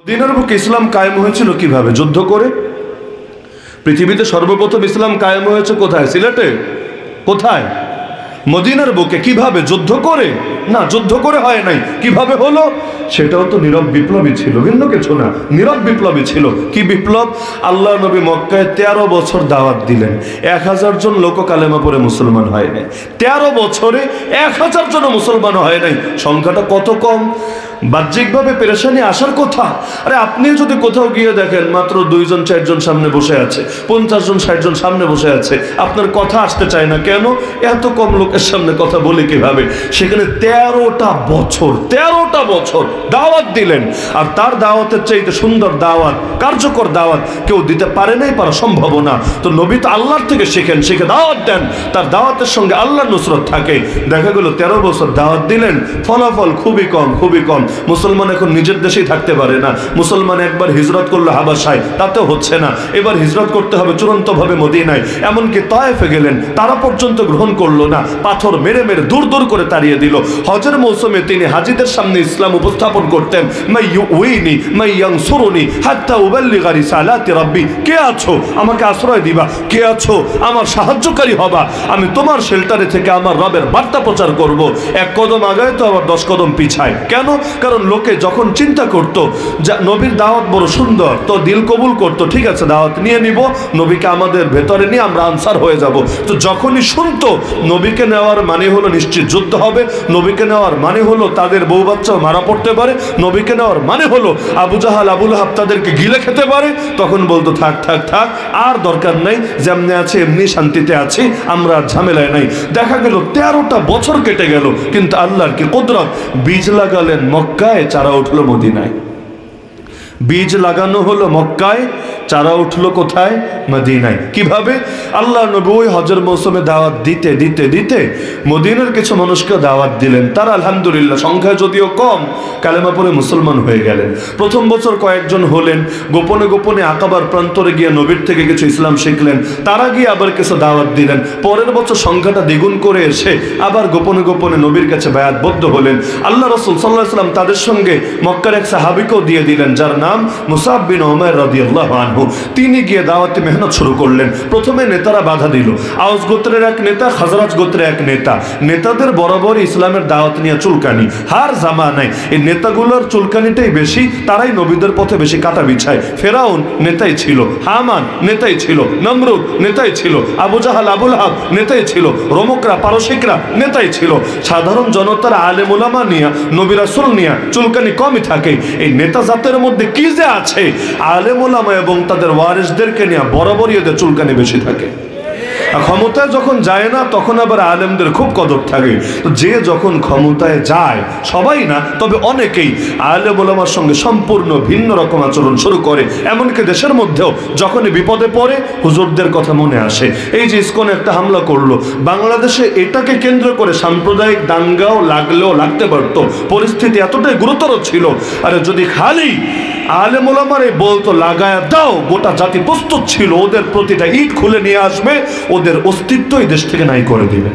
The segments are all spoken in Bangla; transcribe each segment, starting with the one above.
মদিনার বুকে ইসলাম কায়েম হয়েছিল কিভাবে? যুদ্ধ করে। পৃথিবীতে সর্বপ্রথম ইসলাম কায়েম হয়েছে কোথায়? সিলেটে। কোথায়? মদিনার বুকে। কিভাবে? যুদ্ধ করে? না, যুদ্ধ করে হয় নাই। কিভাবে হলো? সেটাও তো নীরব বিপ্লবী ছিল, ভিন্ন কিছু না। নীরব বিপ্লবী ছিল। কি বিপ্লব? আল্লাহ নবী মক্কায় 13 বছর দাওয়াত দিলেন, 1000 জন লোক কালেমা পড়ে মুসলমান হয় নাই। 13 বছরে 1000 জন মুসলমান হয় নাই। সংখ্যাটা কত কম! বাহ্যিকভাবে পেরেশানি আসার কথা। আরে আপনি যদি কোথাও গিয়ে দেখেন মাত্র 2 জন 4 জন সামনে বসে আছে, 50 জন 60 জন সামনে বসে আছে, আপনার কথা আসতে চায় না কেন? এত কম লোকের সামনে কথা বলে কিভাবে? সেখানে 13টা বছর দাওয়াত দিলেন। আর তার দাওয়াতের চাইতে সুন্দর দাওয়াত, কার্যকর দাওয়াত কেউ দিতে পারে নাই, পারা সম্ভব না। তো নবী তো আল্লাহর থেকে শিখেন, শিখে দাওয়াত দেন। তার দাওয়াতের সঙ্গে আল্লাহর নুসরত থাকে। দেখা গেল 13 বছর দাওয়াত দিলেন, ফলাফল খুবই কম, খুবই কম। মুসলমান এখন নিজের দেশেই থাকতে পারে না। মুসলমান একবার হিজরত করলো হাবাসায়, তাতেও হচ্ছে না। এবার হিজরত করতে হবে চূড়ান্তভাবে মদিনায়। এমনকি তায়েফে গেলেন, তারা পর্যন্ত গ্রহণ করলো না। পাথর মেরে মেরে দূর দূর করে তাড়িয়ে দিল। হজের মৌসুমে তিনি হাজিদের সামনে ইসলাম উপস্থাপন করতেন, মাই ইউইনি মাই ইয়ানসুরুনি হাত্তা উবাল্লিগা রিসালাতি রাব্বি। কে আছো আমাকে আশ্রয় দিবা? কে আছো আমার সাহায্যকারী হবা? আমি তোমার শেল্টারে থেকে আমার রবের বার্তা প্রচার করব। 1 কদম আগায় তো আবার 10 কদম পিছায়। কেন? কারণ লোকে যখন চিন্তা করত যে নবীর দাওয়াত বড় সুন্দর, তো দিল কবুল করতো, ঠিক আছে দাওয়াত নিয়ে নিব, নবীকে আমাদের ভেতরে নিয়ে আমরা আনসার হয়ে যাব। তো যখনই শুনতো নবীকে নেওয়ার মানে হলো নিশ্চিত যুদ্ধ হবে, নবীকে নেওয়ার মানে হলো তাদের বউ বাচ্চাও মারা পড়তে পারে, নবীকে নেওয়ার মানে হলো আবু জাহাল আবু লাহাব তাদেরকে গিলে খেতে পারে, তখন বলতো থাক থাক থাক, আর দরকার নাই, যেমনি আছে এমনি শান্তিতে আছি, আমরা আর ঝামেলায় নাই। দেখা গেল 13টা বছর কেটে গেল, কিন্তু আল্লাহর কি কুদরত! বীজ লাগালেন মক্কায়, চারা উঠলো মদিনায়। বীজ লাগানো হলো মক্কায়, চারা উঠলো কোথায়? মদিনায়। কিভাবে? আল্লাহ নবী ওই হজের মৌসুমে দাওয়াত দিতে দিতে দিতে মদিনার কিছু মানুষকে দাওয়াত দিলেন। তারা আলহামদুলিল্লাহ সংখ্যা যদিও কম, কালেমা পড়ে মুসলমান হয়ে গেলেন। প্রথম বছর কয়েকজন হলেন, গোপনে গোপনে আকাবার প্রান্তরে গিয়ে নবীর থেকে কিছু ইসলাম শিখলেন, তারা গিয়ে আবার কিছু দাওয়াত দিলেন। পরের বছর সংখ্যাটা দ্বিগুণ করে এসে আবার গোপনে গোপনে নবীর কাছে বায়াতবদ্ধ হলেন। আল্লাহ রাসূল সাল্লাল্লাহু আলাইহি ওয়াসাল্লাম তাদের সঙ্গে মক্কার এক সাহাবীকেও দিয়ে দিলেন, যার নাম মুসাব বিন উমাইর রাদিয়াল্লাহু আনহু। তিনি গিয়ে দাওয়াতে মেহনত শুরু করলেন। প্রথমে নেতারা বাধা দিল। আওস গোত্রের এক নেতা, খাজরাজ গোত্রের এক নেতা। নেতাদের বরাবর ইসলামের দাওয়াত নিয়ে চুলকানি, হার জামানায় এই নেতাগুলোর চুলকানিটাই বেশি, তারাই নবীদের পথে বেশি কাটা বিছায়। ফেরাউন নেতাই ছিল, হামান নেতাই ছিল, নমরুদ নেতাই ছিল, আবু জাহাল আবু লাহাব নেতাই ছিল, রোমকরা পারসিকরা নেতাই ছিল। সাধারণ জনতার আলেম উলামা নিয়া, নবী রাসূল নিয়া চুলকানি কমই থাকে। এই নেতা জাতের মধ্যে কি যে আছে, আলেম উলামা এবং তাদের ওয়ারিসদেরকে নিয়ে বরাবরই এদের চুলকানি বেশি থাকে। ক্ষমতায় যখন যায় না তখন আবার আলেমদের খুব কদর থাকে। তো যে যখন ক্ষমতায় যায়, সবাই না তবে অনেকেই আলেম ওলামার সঙ্গে সম্পূর্ণ ভিন্ন রকম আচরণ শুরু করে। এমনকি দেশের মধ্যেও যখনই বিপদে পড়ে হুজুরদের কথা মনে আসে। এই যে ইসকনে একটা হামলা করলো, বাংলাদেশে এটাকে কেন্দ্র করে সাম্প্রদায়িক দাঙ্গাও লাগলেও লাগতে পারত, পরিস্থিতি এতটাই গুরুতর ছিল। আরে যদি খালি আলেম ওলামারে বলতো লাগায়া দাও, গোটা জাতি প্রস্তুত ছিল ওদের প্রতিটা ইট খুলে নিয়ে আসবে, ওদের অস্তিত্বই দেশ থেকে নাই করে দিবে।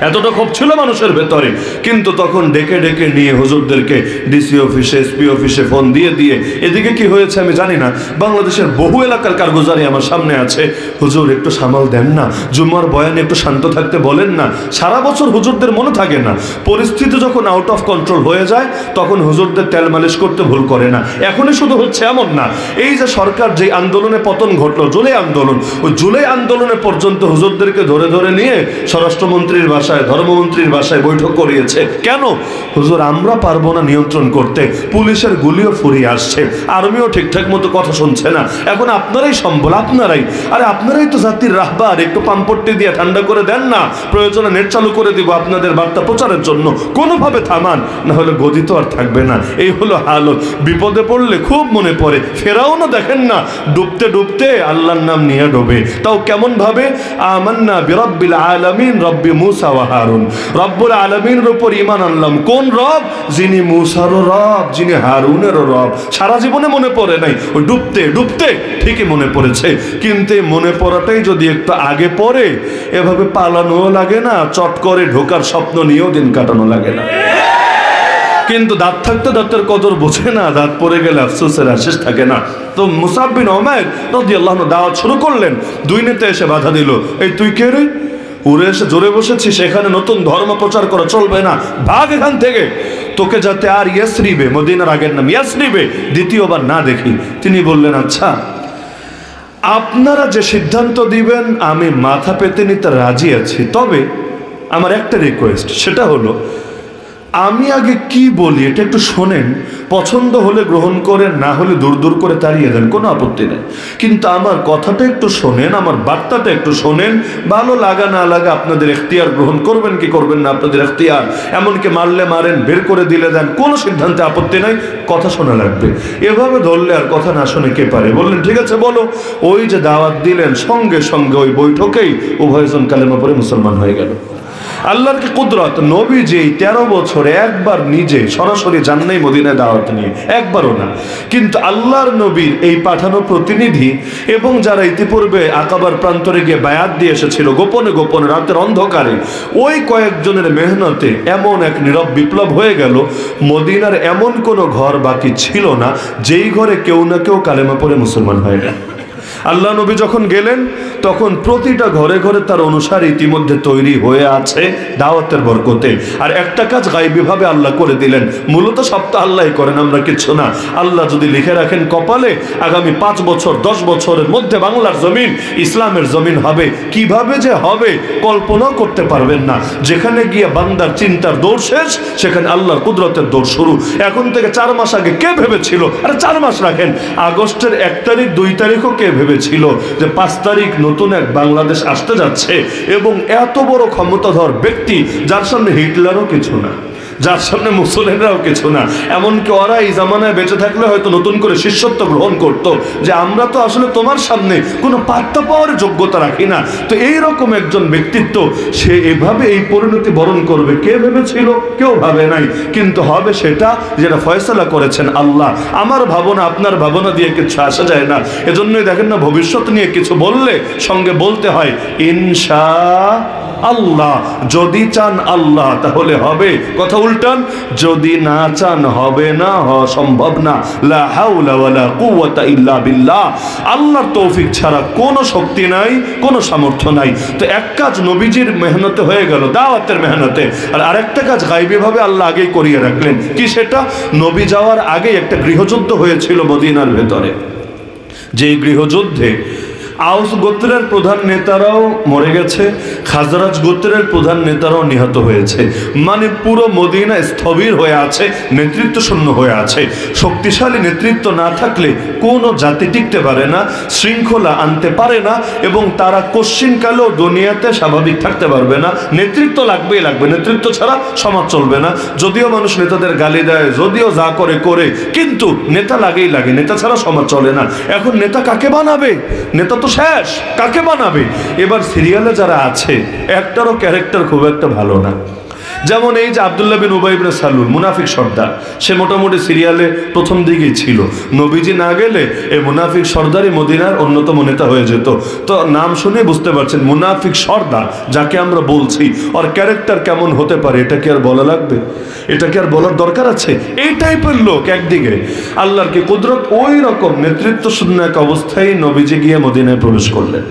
এতটা ক্ষোভ ছিল মানুষের ভেতরে। কিন্তু তখন ডেকে ডেকে নিয়ে হুজুরদেরকে ডিসি অফিসে, এসপি অফিসে ফোন দিয়ে দিয়ে, এদিকে কি হয়েছে আমি জানি না, বাংলাদেশের বহু এলাকার কারগুজারি আমার সামনে আছে, হুজুর একটু সামাল দেন না, জুম্মার বয়ানে একটু শান্ত থাকতে বলেন না। সারা বছর হুজুরদের মনে থাকে না, পরিস্থিতি যখন আউট অফ কন্ট্রোল হয়ে যায় তখন হুজুরদের তেল মালিশ করতে ভুল করে না। এখনই শুধু হচ্ছে এমন না, এই যে সরকার যে আন্দোলনে পতন ঘটলো, জুলাই আন্দোলন, ওই জুলাই আন্দোলনে পর্যন্ত হুজুরদেরকে ধরে ধরে নিয়ে স্বরাষ্ট্রমন্ত্রীর বাসায়, ধর্মমন্ত্রীর বাসায় বৈঠক করিয়েছে। কেন? হুজুর আমরা পারবো না নিয়ন্ত্রণ করতে, পুলিশের গুলিও ফুরিয়ে আসছে, আর্মিও ঠিকঠাক মতো কথা শুনছে না, এখন আপনারাই সম্বল, আপনারাই। আরে আপনারাই তো জাতির রাহবার, একটু পাম্পট্টি দিয়ে ঠান্ডা করে দেন না, প্রয়োজনে নেট চালু করে দিব আপনাদের বার্তা প্রচারের জন্য, কোনোভাবে থামান, না হলে গদি তো আর থাকবে না। এই হলো হালত। বিপদে পড়লে খুব মনে পড়ে। ফেরাউনও দেখেন না, ডুবতে ডুবতে আল্লাহর নাম নিয়ে ডোবে, তাও কেমন ভাবে? আমান্না বিরাব্বিল আলামিন রব্বি মুসা ওয়া হারুন। রব্বুল আলামিনের উপর ঈমান আনলাম। কোন রব? যিনি মুসারও রব, যিনি হারুনেরও রব। সারা জীবনে মনে পড়ে নাই, ওই ডুবতে ডুবতে ঠিকই মনে পড়েছে। কিন্তু মনে পড়াটাই যদি একটু আগে পড়ে, এভাবে পালানোও লাগে না, চট করে ঢোকার স্বপ্ন নিয়েও দিন কাটানো লাগে না। কিন্তু দাঁত থাকতে দাঁতের কদর বোঝে না, দাঁত পড়ে গেলে আফসোসের আশেষ থাকে না। তো মুসাব বিন উমাইর রাদিয়াল্লাহু আনহু দাওয়াত শুরু করলেন, দুই নেতা এসে বাধা দিল, এই তুই কে রে, উড়ে এসে জোরে বসেছিস, এখানে নতুন ধর্ম প্রচার করা চলবে না, ভাগ এখান থেকে, তোকে যাতে আর ইয়াসরিবে, মদিনার আগের নাম ইয়াসরিবে, দ্বিতীয়বার না দেখি। তিনি বললেন, আচ্ছা আপনারা যে সিদ্ধান্ত দিবেন আমি মাথা পেতে নিতে রাজি আছি, তবে আমার একটা রিকোয়েস্ট, সেটা হলো আমি আগে কি বলি এটা একটু শোনেন, পছন্দ হলে গ্রহণ করেন, না হলে দূর দূর করে তাড়িয়ে দেন, কোনো আপত্তি নেই, কিন্তু আমার কথাটা একটু শোনেন, আমার বার্তাটা একটু শোনেন, ভালো লাগা না লাগা আপনাদের এখতিয়ার, গ্রহণ করবেন কি করবেন না আপনাদের এখতিয়ার, এমনকি মারলে মারেন, বের করে দিলে দেন, কোনো সিদ্ধান্তে আপত্তি নাই, কথা শোনা লাগবে। এভাবে ধরলে আর কথা না শুনে কে পারে। বললেন ঠিক আছে বলো। ওই যে দাওয়াত দিলেন, সঙ্গে সঙ্গে ওই বৈঠকেই উভয়জন কালেমা পড়ে মুসলমান হয়ে গেল। আল্লাহর কি কুদরত, নবী যে 13 বছরে একবার নিজে সরাসরি যান নাই মদিনায় দাওয়াত নিয়ে, একবারও না, কিন্তু আল্লাহর নবীর এই পাঠানো প্রতিনিধি এবং যারা ইতিপূর্বে আকাবার প্রান্তরে গিয়ে বায়াত দিয়ে এসেছিল গোপনে গোপনে রাতের অন্ধকারে, ওই কয়েকজনের মেহনতে এমন এক নীরব বিপ্লব হয়ে গেল, মদিনার এমন কোনো ঘর বাকি ছিল না যেই ঘরে কেউ না কেউ কালেমা পড়ে মুসলমান হয়ে গেল। আল্লাহ নবী যখন গেলেন তখন প্রতিটা ঘরে ঘরে তার অনুসারী ইতিমধ্যে তৈরি হয়ে আছে দাওয়াতের বরকতে। আর একটা কাজ গায়বীভাবে আল্লাহ করে দিলেন, মূলত সবটা আল্লাহই করেন, আমরা কিচ্ছু না। আল্লাহ যদি লিখে রাখেন কপালে আগামী 5 বছর 10 বছরের মধ্যে বাংলার জমিন ইসলামের জমিন হবে, কিভাবে যে হবে কল্পনাও করতে পারবেন না। যেখানে গিয়ে বান্দার চিন্তার দৌড় শেষ, সেখানে আল্লাহর কুদরতের দৌড় শুরু। এখন থেকে 4 মাস আগে কে ভেবেছিল, আরে 4 মাস রাখেন, আগস্টের 1 তারিখ 2 তারিখও কে ভেবেছিল যে 5 তারিখ নতুন এক বাংলাদেশ আসতে যাচ্ছে, এবং এত বড় ক্ষমতাধর ব্যক্তি যার সামনে হিটলারও কিছু না, যার সামনে মুসলিমরাও কিছু না, এমনকি ওরা এই জামানায় বেঁচে থাকলে হয়তো নতুন করে শিষ্যত্ব গ্রহণ করত, যে আমরা তো আসলে তোমার সামনে কোনো পাত্তা পাওয়ার যোগ্যতা রাখি না। তো এইরকম একজন ব্যক্তিত্ব, সে এভাবে এই পরিণতি বরণ করবে, কে ভেবেছিল? কেউ ভাবে নাই, কিন্তু হবে সেটা যেটা ফয়সালা করেছেন আল্লাহ। আমার ভাবনা আপনার ভাবনা দিয়ে কিছু আসা যায় না। এজন্যই দেখেন না, ভবিষ্যৎ নিয়ে কিছু বললে সঙ্গে বলতে হয় ইনশাআল্লাহ, যদি চান আল্লাহ তাহলে হবে, কথা উল্টান, যদি না চান হবে না, হওয়া সম্ভব না। লা হাওলা ওয়ালা কুওয়াতা ইল্লা বিল্লাহ, আল্লাহর তৌফিক ছাড়া কোনো শক্তি নাই, কোনো সামর্থ্য নাই। তো এক কাজ নবীজির মেহনতে হয়ে গেল, দাওয়াতের মেহনতে, আর আরেকটা কাজ গায়বীভাবে আল্লাহ আগেই করিয়ে রাখলেন। কি সেটা? নবী যাওয়ার আগেই একটা গৃহযুদ্ধ হয়েছিল মদিনার ভেতরে, যে গৃহযুদ্ধে আউস গোত্রের প্রধান নেতারাও মরে গেছে, খাজরাজ গোত্রের প্রধান নেতারাও নিহত হয়েছে। মানে পুরো মদিনা স্থবির হয়ে আছে, নেতৃত্ব শূন্য হয়ে আছে। শক্তিশালী নেতৃত্ব না থাকলে কোনো জাতি টিকতে পারে না, শৃঙ্খলা আনতে পারে না, এবং তারা কোশ্চিনকালেও দুনিয়াতে স্বাভাবিক থাকতে পারবে না। নেতৃত্ব লাগবেই লাগবে, নেতৃত্ব ছাড়া সমাজ চলবে না। যদিও মানুষ নেতাদের গালি দেয়, যদিও যা করে করে, কিন্তু নেতা লাগেই লাগে, নেতা ছাড়া সমাজ চলে না। এখন নেতা কাকে বানাবে? নেতা তো শেষ, কাকে বানাবে? এবার সিরিয়ালে যারা আছে একটারও ক্যারেক্টার খুব একটা ভালো না। যেমন এই যে আব্দুল্লাহ বিন উবাই ইবনে সালুল, মুনাফিক সর্দার, সে মোটামুটি সিরিয়ালে প্রথম দিকেই ছিল। নবীজি না গেলে এই মুনাফিক সর্দারই মদিনার অন্যতম নেতা হয়ে যেত। তো নাম শুনে বুঝতে পারছেন, মুনাফিক সর্দার যাকে আমরা বলছি, ওর ক্যারেক্টার কেমন হতে পারে এটা কি আর বলা লাগবে? এটা কি আর বলার দরকার আছে? এই টাইপের লোক একদিকে, আল্লাহর কি কুদরত, ওই রকম নেতৃত্ব শূন্য এক অবস্থায় নবীজি গিয়ে মদিনায় প্রবেশ করলেন।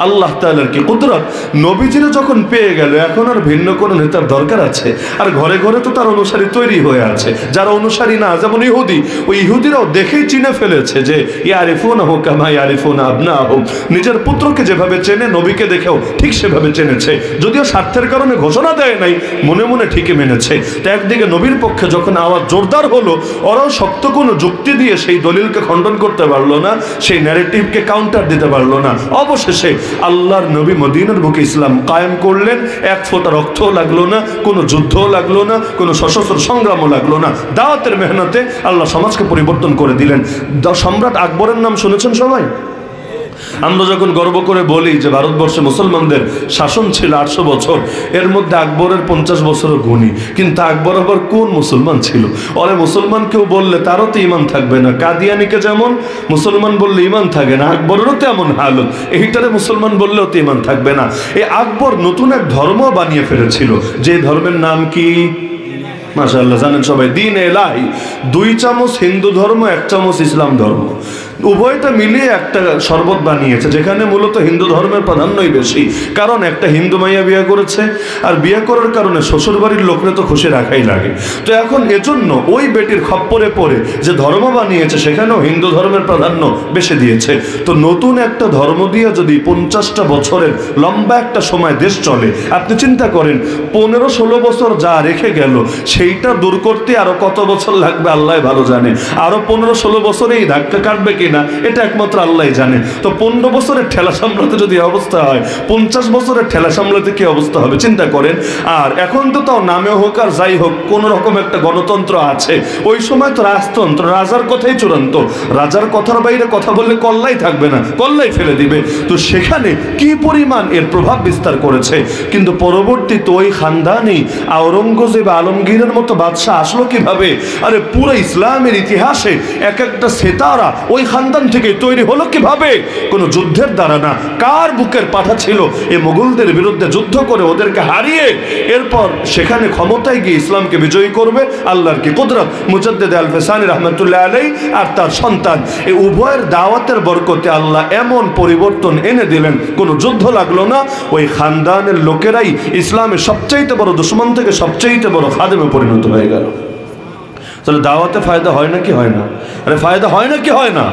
আল্লাহ তাআলার কি কুদরত, নবীজিরা যখন পেয়ে গেল, এখন আর ভিন্ন কোনো নেতার দরকার আছে? আর ঘরে ঘরে তো তার অনুসারী তৈরি হয়ে আছে। যারা অনুসারী না, যেমন ইহুদি, ওই ইহুদিরাও দেখেই চিনে ফেলেছে যে ইয়ারিফুনাহু কামা ইয়ারিফুনা আবনাহুম, নিজের পুত্রকে যেভাবে চেনে নবীকে দেখেও ঠিক সেভাবে চেনেছে। যদিও স্বার্থের কারণে ঘোষণা দেয় নাই, মনে মনে ঠিকই মেনেছে। তো একদিকে নবীর পক্ষে যখন আওয়াজ জোরদার হলো, ওরাও শক্ত কোনো যুক্তি দিয়ে সেই দলিলকে খণ্ডন করতে পারলো না, সেই ন্যারেটিভকে কাউন্টার দিতে পারলো না। অবশেষে আল্লাহর নবী মদিনার বুকে ইসলাম কায়েম করলেন। এক ফোঁটা রক্তও লাগলো না, কোনো যুদ্ধও লাগলো না, কোনো সশস্ত্র সংগ্রামও লাগলো না। দাওয়াতের মেহনতে আল্লাহ সমাজকে পরিবর্তন করে দিলেন। সম্রাট আকবরের নাম শুনেছেন সবাই? আমরা যখন গর্ব করে বলি যে ভারতবর্ষে মুসলমানদের শাসন ছিল 800 বছর, এর মধ্যে আকবরের 50 বছরও গুণী। কিন্তু আকবর আবার কোন মুসলমান ছিল? ওরে মুসলমান কেউ বললে তারও তো ইমান থাকবে না। কাদিয়ানিকে যেমন মুসলমান বললে ইমান থাকে না, আকবরেরও তো এমন হালত, এইটারে মুসলমান বললেও তো ইমান থাকবে না। এই আকবর নতুন এক ধর্ম বানিয়ে ফেলেছিল, যে ধর্মের নাম কি? মাশাআল্লাহ, জানেন সবাই দ্বীন এলাহি, 2 চামচ হিন্দু ধর্ম 1 চামচ ইসলাম ধর্ম, উভয়টা মিলিয়ে একটা শরবত বানিয়েছে, যেখানে মূলত হিন্দু ধর্মের প্রাধান্যই বেশি। কারণ একটা হিন্দু মাইয়া বিয়ে করেছে, আর বিয়ে করার কারণে শ্বশুর বাড়ির লোকরে তো খুশি রাখাই লাগে। তো এখন এজন্য ওই বেটির খপ্পরে পড়ে যে ধর্ম বানিয়েছে, সেখানেও হিন্দু ধর্মের প্রাধান্য বেশি দিয়েছে। তো নতুন একটা ধর্ম দিয়ে যদি 50টা বছরের লম্বা একটা সময় দেশ চলে, আপনি চিন্তা করেন 15-16 বছর যা রেখে গেল, সেইটা দূর করতে আরো কত বছর লাগবে আল্লাহ ভালো জানে। আরো 15-16 বছরে এই ধাক্কা কাটবে কিনা এটা একমাত্র আল্লাহ জানে। তো 15 বছরের ঠেলা সামলাতে যদি অবস্থা হয়, 50 বছরের ঠেলা সামলাতে কি অবস্থা হবে চিন্তা করেন। আর এখন তো তাও নামে হোক আর যাই হোক কোন রকম একটা গণতন্ত্র আছে, ওই সময় তো রাজতন্ত্র, রাজার কথাই চূড়ান্ত, রাজার কথার বাইরে কথা বললে কল্লাই থাকবে না, কল্লাই ফেলে দিবে। তো সেখানে কি পরিমাণ এর প্রভাব বিস্তার করেছে। কিন্তু পরবর্তীতে ওই খানদানি আওরঙ্গজেব আলমগীরের মতো বাদশাহ আসলো কিভাবে? আরে পুরো ইসলামের ইতিহাসে এক একটা সেতারা ওই খানদান থেকে তৈরি হলো কিভাবে? কোনো যুদ্ধের দ্বারা না। কার বুকের পাঠা ছিল এই মুঘলদের বিরুদ্ধে যুদ্ধ করে ওদেরকে হারিয়ে এরপর সেখানে ক্ষমতায় গিয়ে ইসলামকে বিজয়ী করবে? আল্লাহর কি কুদরত। মুজাদ্দিদ আল ফিসানি রাহমাতুল্লাহ আলাইহি আর তার সন্তান, এই উভয়ের দাওয়াতের বরকতে আল্লাহ এমন পরিবর্তন এনে দিলেন, কোনো যুদ্ধ লাগলো না। ওই খানদানের লোকেরাই ইসলামের সবচাইতে বড় দুশমন থেকে সবচাইতে বড় খাদেমে পরিণত হয়ে গেল। তাহলে দাওয়াতে ফায়দা হয় নাকি হয় না? আরে ফায়দা হয় নাকি হয় না?